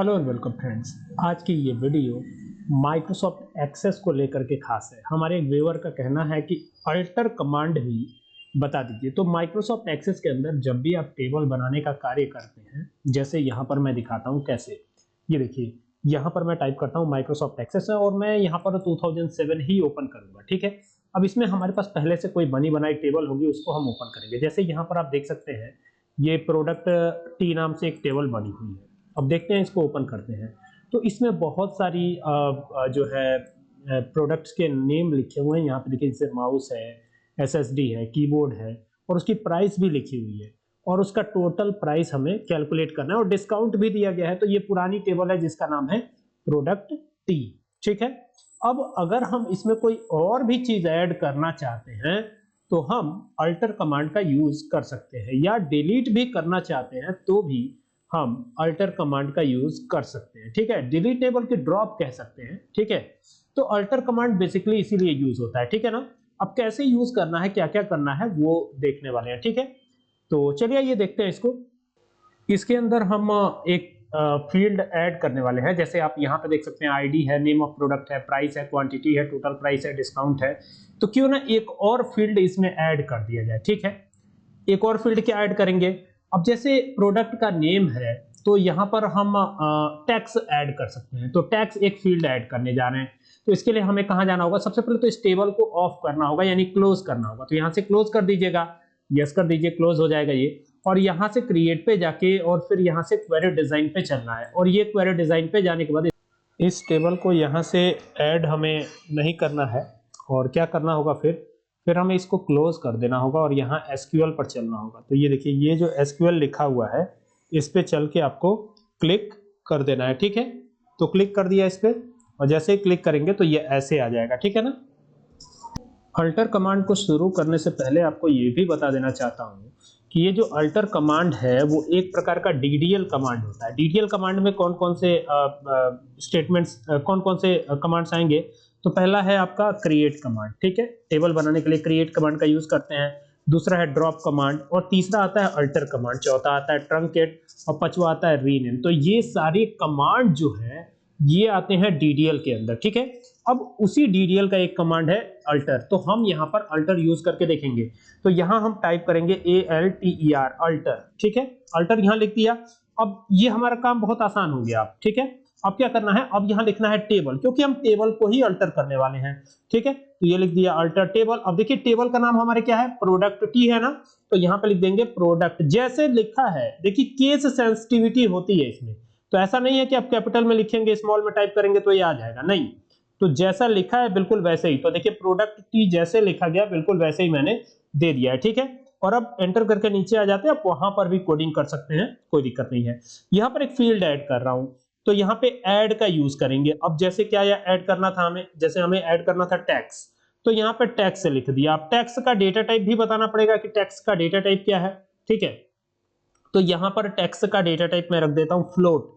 Hello and welcome friends. आज की ये वीडियो माइक्रोसॉफ्ट एक्सेस को लेकर के खास है। हमारे एक व्यूअर का कहना है कि अल्टर कमांड भी बता दीजिए। तो माइक्रोसॉफ्ट एक्सेस के अंदर जब भी आप टेबल बनाने का कार्य करते हैं, जैसे यहाँ पर मैं दिखाता हूँ कैसे। ये देखिए, यहाँ पर मैं टाइप करता हूँ माइक्रोसॉफ्ट एक्सेस है और मैं यहाँ पर 2007 ही ओपन करूंगा। ठीक है, अब इसमें हमारे पास पहले से कोई बनी बनाई टेबल होगी, उसको हम ओपन करेंगे। जैसे यहाँ पर आप देख सकते हैं, ये प्रोडक्ट टी नाम से एक टेबल बनी हुई है। अब देखते हैं, इसको ओपन करते हैं। तो इसमें बहुत सारी जो है प्रोडक्ट्स के नेम लिखे हुए हैं। यहाँ पे देखिए, जैसे माउस है, एसएसडी है, कीबोर्ड है और उसकी प्राइस भी लिखी हुई है और उसका टोटल प्राइस हमें कैलकुलेट करना है और डिस्काउंट भी दिया गया है। तो ये पुरानी टेबल है जिसका नाम है प्रोडक्ट टी। ठीक है, अब अगर हम इसमें कोई और भी चीज ऐड करना चाहते हैं तो हम अल्टर कमांड का यूज कर सकते हैं, या डिलीट भी करना चाहते हैं तो भी हम अल्टर कमांड का यूज कर सकते हैं। ठीक है, डिलीट टेबल की ड्रॉप कह सकते हैं। ठीक है, तो अल्टर कमांड बेसिकली इसीलिए यूज होता है। ठीक है ना, अब कैसे यूज करना है, क्या क्या करना है वो देखने वाले हैं। ठीक है, तो चलिए ये देखते हैं इसको। इसके अंदर हम एक फील्ड ऐड करने वाले हैं। जैसे आप यहाँ पे देख सकते हैं, आईडी है, नेम ऑफ प्रोडक्ट है, प्राइस है, क्वांटिटी है, टोटल प्राइस है, डिस्काउंट है। तो क्यों ना एक और फील्ड इसमें ऐड कर दिया जाए। ठीक है, एक और फील्ड क्या ऐड करेंगे। अब जैसे प्रोडक्ट का नेम है तो यहाँ पर हम टैक्स ऐड कर सकते हैं। तो टैक्स एक फील्ड ऐड करने जा रहे हैं। तो इसके लिए हमें कहाँ जाना होगा, सबसे पहले तो इस टेबल को ऑफ करना होगा, यानी क्लोज करना होगा। तो यहाँ से क्लोज कर दीजिएगा, यस कर दीजिए, क्लोज हो जाएगा ये। और यहाँ से क्रिएट पे जाके और फिर यहाँ से क्वेरी डिजाइन पे चलना है। और ये क्वेरी डिजाइन पे जाने के बाद इस टेबल को यहाँ से ऐड हमें नहीं करना है। और क्या करना होगा, फिर हमें इसको क्लोज कर देना होगा और यहाँ एसक्यूएल पर चलना होगा। तो ये देखिए, ये जो एसक्यूएल लिखा हुआ है इस पे चल के आपको क्लिक कर देना है। ठीक है, तो क्लिक कर दिया इस पे और जैसे ही क्लिक करेंगे तो ये ऐसे आ जाएगा। ठीक है ना। अल्टर कमांड को शुरू करने से पहले आपको ये भी बता देना चाहता हूँ कि ये जो अल्टर कमांड है वो एक प्रकार का डीडीएल कमांड होता है। डीडीएल कमांड में कौन कौन से स्टेटमेंट्स, कौन कौन से कमांड्स आएंगे। तो पहला है आपका क्रिएट कमांड। ठीक है, टेबल बनाने के लिए क्रिएट कमांड का यूज करते हैं। दूसरा है ड्रॉप कमांड और तीसरा आता है अल्टर कमांड। चौथा आता है ट्रंकेट और पांचवा आता है रीनेम। तो ये सारी कमांड जो है ये आते हैं डीडीएल के अंदर। ठीक है, अब उसी डीडीएल का एक कमांड है अल्टर। तो हम यहाँ पर अल्टर यूज करके देखेंगे। तो यहाँ हम टाइप करेंगे ALTER अल्टर। ठीक है, अल्टर यहाँ लिख दिया। अब ये हमारा काम बहुत आसान हो गया। ठीक है, अब क्या करना है, अब यहाँ लिखना है टेबल, क्योंकि हम टेबल को ही अल्टर करने वाले हैं। ठीक है, तो ये लिख दिया अल्टर टेबल। अब देखिए, टेबल का नाम हमारे क्या है, प्रोडक्ट टी है ना। तो यहाँ पे लिख देंगे प्रोडक्ट। जैसे लिखा है, देखिए केस सेंसिटिविटी होती है इसमें। तो ऐसा नहीं है कि आप कैपिटल में लिखेंगे, स्मॉल में टाइप करेंगे तो ये आ जाएगा, नहीं। तो जैसा लिखा है बिल्कुल वैसे ही। तो देखिए, प्रोडक्ट टी जैसे लिखा गया बिल्कुल वैसे ही मैंने दे दिया है। ठीक है, और अब एंटर करके नीचे आ जाते हैं। आप वहां पर भी कोडिंग कर सकते हैं, कोई दिक्कत नहीं है। यहाँ पर एक फील्ड ऐड कर रहा हूं, तो यहाँ पे ऐड का यूज करेंगे। अब जैसे क्या ऐड करना था हमें, जैसे हमें ऐड करना था टैक्स, तो यहाँ पे टैक्स से लिख दिया। अब टैक्स का डेटा टाइप भी बताना पड़ेगा कि टैक्स का डेटा टाइप क्या है। ठीक है, तो यहाँ पर टैक्स का डेटा टाइप मैं रख देता हूँ फ्लोट।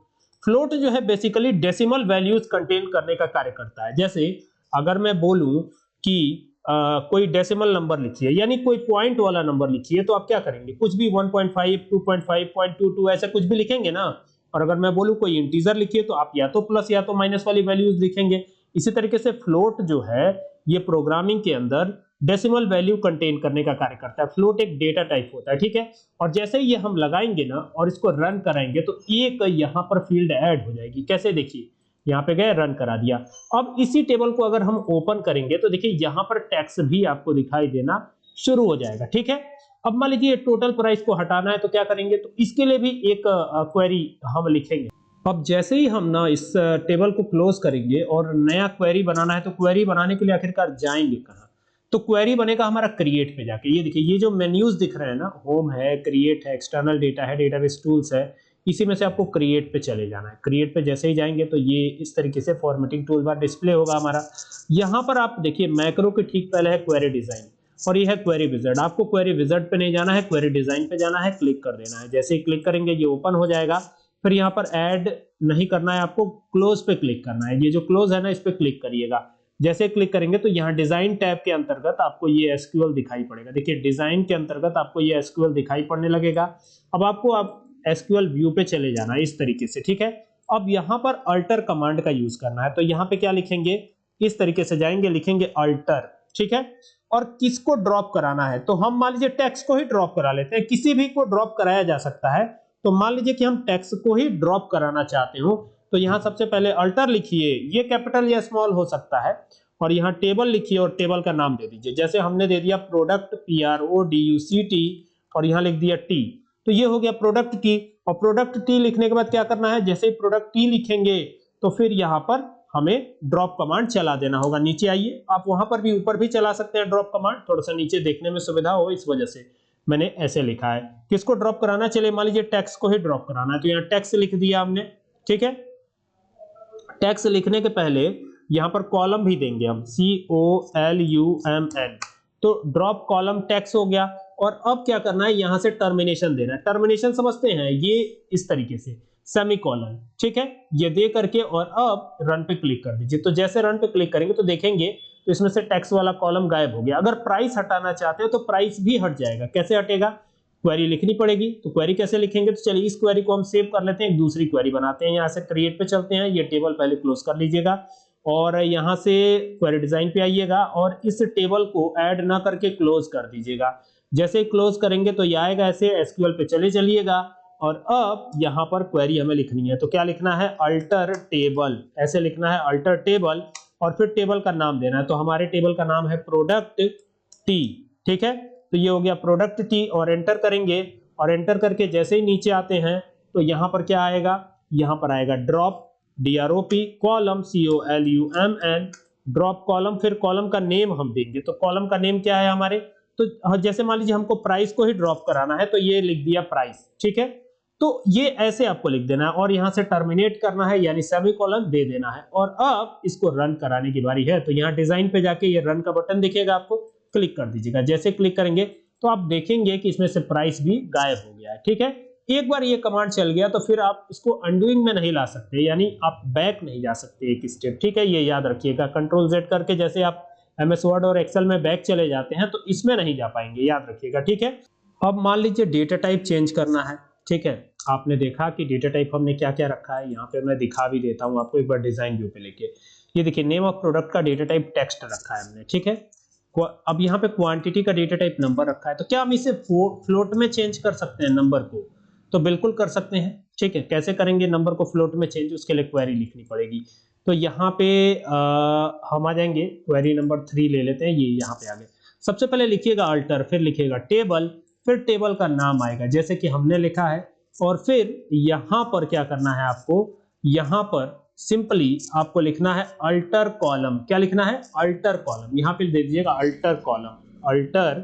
फ्लोट जो है बेसिकली डेसिमल वैल्यूज कंटेन करने का कार्य करता है। जैसे अगर मैं बोलूं कि कोई डेसिमल नंबर लिखिए, यानी कोई पॉइंट वाला नंबर लिखिए, तो आप क्या करेंगे, कुछ भी 1.5, 2.5, 0.22 ऐसा कुछ भी लिखेंगे ना। और अगर मैं बोलूं कोई इंटीजर लिखिए, तो आप या तो प्लस या तो माइनस वाली वैल्यूज लिखेंगे। इसी तरीके से फ्लोट जो है ये प्रोग्रामिंग के अंदर डेसिमल वैल्यू कंटेन करने का कार्य करता है। फ्लोट एक डेटा टाइप होता है। ठीक है, और जैसे ही ये हम लगाएंगे ना और इसको रन कराएंगे तो एक यहाँ पर फील्ड ऐड हो जाएगी। कैसे, देखिए यहाँ पे गए, रन करा दिया। अब इसी टेबल को अगर हम ओपन करेंगे तो देखिए यहाँ पर टैक्स भी आपको दिखाई देना शुरू हो जाएगा। ठीक है, अब मान लीजिए टोटल प्राइस को हटाना है तो क्या करेंगे, तो इसके लिए भी एक क्वेरी हम लिखेंगे। अब जैसे ही हम ना इस टेबल को क्लोज करेंगे और नया क्वेरी बनाना है, तो क्वेरी बनाने के लिए आखिरकार जाएंगे कहाँ, तो क्वेरी बनेगा हमारा क्रिएट पे जाके। ये देखिए, ये जो मेन्यूज दिख रहे हैं ना, होम है, क्रिएट है, एक्सटर्नल डेटा है, डेटाबेस टूल्स है, इसी में से आपको क्रिएट पे चले जाना है। क्रिएट पे जैसे ही जाएंगे तो ये इस तरीके से फॉर्मेटिंग टूल बार डिस्प्ले होगा हमारा। यहाँ पर आप देखिए, मैक्रो के ठीक पहले है क्वेरी डिजाइन और ये है क्वेरी विजार्ड। आपको क्वेरी विजार्ड पे नहीं जाना है, क्वेरी डिजाइन पे जाना है, क्लिक कर देना है। जैसे ही क्लिक करेंगे ये ओपन हो जाएगा। फिर यहाँ पर ऐड नहीं करना है आपको, क्लोज पे क्लिक करना है। ये जो क्लोज है ना, इस पे क्लिक करिएगा। जैसे क्लिक करेंगे तो यहाँ डिजाइन टैब के अंतर्गत आपको ये एसक्यूएल दिखाई पड़ेगा। देखिए, डिजाइन के अंतर्गत आपको ये एसक्यूएल दिखाई पड़ने लगेगा। अब आपको एसक्यूएल व्यू पे चले जाना है इस तरीके से। ठीक है, अब यहाँ पर अल्टर कमांड का यूज करना है, तो यहाँ पे क्या लिखेंगे, इस तरीके से जाएंगे, लिखेंगे अल्टर, ठीक है। और किसको ड्रॉप कराना है, तो हम मान लीजिए टेक्स्ट को ही ड्रॉप करा लेते हैं, किसी भी को ड्रॉप कराया जा सकता है। तो मान लीजिए कि हम टेक्स्ट को ही ड्रॉप कराना चाहते हो, तो यहाँ सबसे पहले अल्टर लिखिए, ये कैपिटल या स्मॉल हो सकता है, और यहाँ टेबल लिखिए और टेबल का नाम दे दीजिए। जैसे हमने दे दिया प्रोडक्ट PRODUCT और यहाँ लिख दिया टी, तो ये हो गया प्रोडक्ट टी। और प्रोडक्ट टी लिखने के बाद क्या करना है, जैसे ही प्रोडक्ट टी लिखेंगे तो फिर यहाँ पर हमें ड्रॉप कमांड चला देना होगा। नीचे आइए, आप वहां पर भी ऊपर भी चला सकते हैं ड्रॉप कमांड, थोड़ा सा नीचे देखने में सुविधा हो इस वजह से मैंने ऐसे लिखा है। किसको ड्रॉप कराना, चलिए मान लीजिए टेक्स्ट को ही ड्रॉप कराना है, तो यहाँ टेक्स्ट लिख दिया हमने, ठीक है। टेक्स्ट लिखने के पहले यहाँ पर कॉलम भी देंगे हम, COLUMN, तो ड्रॉप कॉलम टेक्स्ट हो गया। और अब क्या करना है, यहाँ से टर्मिनेशन देना है। टर्मिनेशन समझते हैं, ये इस तरीके से सेमीकोलन, ठीक है, ये दे करके और अब रन पे क्लिक कर दीजिए। तो जैसे रन पे क्लिक करेंगे तो देखेंगे तो इसमें से टेक्स्ट वाला कॉलम गायब हो गया। अगर प्राइस हटाना चाहते हो तो प्राइस भी हट जाएगा। कैसे हटेगा, क्वेरी लिखनी पड़ेगी। तो क्वेरी कैसे लिखेंगे, तो चलिए इस क्वेरी को हम सेव कर लेते हैं, एक दूसरी क्वेरी बनाते हैं। यहाँ से क्रिएट पे चलते हैं, ये टेबल पहले क्लोज कर लीजिएगा और यहाँ से क्वेरी डिजाइन पे आइएगा और इस टेबल को ऐड ना करके क्लोज कर दीजिएगा। जैसे क्लोज करेंगे तो ये आएगा ऐसे, SQL पे चले चलिएगा और अब यहाँ पर क्वेरी हमें लिखनी है। तो क्या लिखना है, अल्टर टेबल, ऐसे लिखना है अल्टर टेबल और फिर टेबल का नाम देना है। तो हमारे टेबल का नाम है प्रोडक्ट टी, ठीक है। तो ये हो गया प्रोडक्ट टी और एंटर करेंगे और एंटर करके जैसे ही नीचे आते हैं तो यहाँ पर क्या आएगा, यहाँ पर आएगा drop DROP column COLUMN, drop column. फिर कॉलम का नेम हम देंगे, तो कॉलम का नेम क्या है हमारे, तो जैसे मान लीजिए हमको प्राइस को ही ड्रॉप कराना है, तो ये लिख दिया प्राइस, ठीक है। तो ये ऐसे आपको लिख देना है और यहाँ से टर्मिनेट करना है, यानी सेमीकोलन दे देना है। और अब इसको रन कराने की बारी है। तो यहाँ डिजाइन पे जाके ये रन का बटन दिखेगा, आपको क्लिक कर दीजिएगा। जैसे क्लिक करेंगे तो आप देखेंगे कि इसमें से प्राइस भी गायब हो गया है, ठीक है। एक बार ये कमांड चल गया तो फिर आप इसको अनडूइंग में नहीं ला सकते, यानी आप बैक नहीं जा सकते एक स्टेप, ठीक है। ये याद रखिएगा, Ctrl Z करके जैसे आप MS वर्ड और एक्सेल में बैक चले जाते हैं तो इसमें नहीं जा पाएंगे, याद रखिएगा, ठीक है। अब मान लीजिए डेटा टाइप चेंज करना है, ठीक है। आपने देखा कि डेटा टाइप हमने क्या क्या रखा है, यहाँ पे मैं दिखा भी देता हूँ आपको एक बार डिजाइन व्यू पे लेके। ये देखिए नेम ऑफ प्रोडक्ट का डेटा टाइप टेक्स्ट रखा है हमने, ठीक है। अब यहाँ पे क्वांटिटी का डेटा टाइप नंबर रखा है। तो क्या हम इसे फ्लोट में चेंज कर सकते हैं नंबर को, तो बिल्कुल कर सकते हैं, ठीक है। कैसे करेंगे नंबर को फ्लोट में चेंज, उसके लिए क्वेरी लिखनी पड़ेगी। तो यहाँ पे हम आ जाएंगे, क्वेरी नंबर 3 ले लेते हैं, ये यहाँ पे आ गए। सबसे पहले लिखिएगा अल्टर, फिर लिखिएगा टेबल, फिर टेबल का नाम आएगा जैसे कि हमने लिखा है। और फिर यहाँ पर क्या करना है आपको, यहाँ पर सिंपली आपको लिखना है अल्टर कॉलम। क्या लिखना है, अल्टर कॉलम, यहाँ पे दे दीजिएगा अल्टर कॉलम, अल्टर,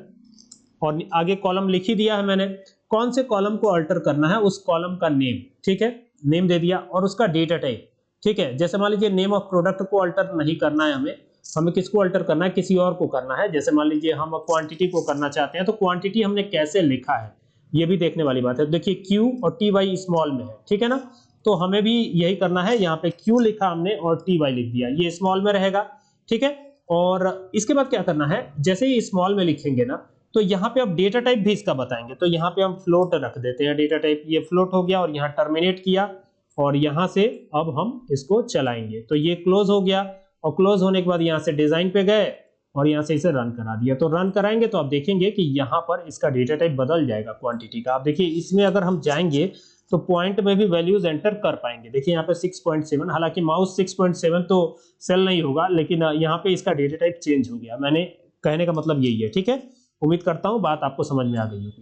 और आगे कॉलम लिख ही दिया है मैंने। कौन से कॉलम को अल्टर करना है, उस कॉलम का नेम, ठीक है, नेम दे दिया और उसका डेटा टाइप, ठीक है। जैसे मान लीजिए नेम ऑफ प्रोडक्ट को अल्टर नहीं करना है हमें किसको अल्टर करना है, किसी और को करना है। जैसे मान लीजिए हम क्वांटिटी को करना चाहते हैं, तो क्वांटिटी हमने कैसे लिखा है ये भी देखने वाली बात है। देखिए Q और TY स्मॉल में है, ठीक है ना, तो हमें भी यही करना है। यहाँ पे Q लिखा हमने और TY लिख दिया, ये स्मॉल में रहेगा, ठीक है। और इसके बाद क्या करना है, जैसे ही स्मॉल में लिखेंगे ना, तो यहाँ पे अब डेटा टाइप भी इसका बताएंगे। तो यहाँ पे हम फ्लोट रख देते हैं, डेटा टाइप ये फ्लोट हो गया और यहाँ टर्मिनेट किया और यहाँ से अब हम इसको चलाएंगे। तो ये क्लोज हो गया और क्लोज होने के बाद यहाँ से डिजाइन पे गए और यहाँ से इसे रन करा दिया। तो रन कराएंगे तो आप देखेंगे कि यहाँ पर इसका डेटा टाइप बदल जाएगा क्वांटिटी का। आप देखिए इसमें अगर हम जाएंगे तो पॉइंट में भी वैल्यूज एंटर कर पाएंगे। देखिए यहाँ पे 6.7, हालांकि माउस 6.7 तो सेल नहीं होगा, लेकिन यहाँ पे इसका डेटा टाइप चेंज हो गया। मैंने कहने का मतलब यही है, ठीक है। उम्मीद करता हूँ बात आपको समझ में आ गई होगी।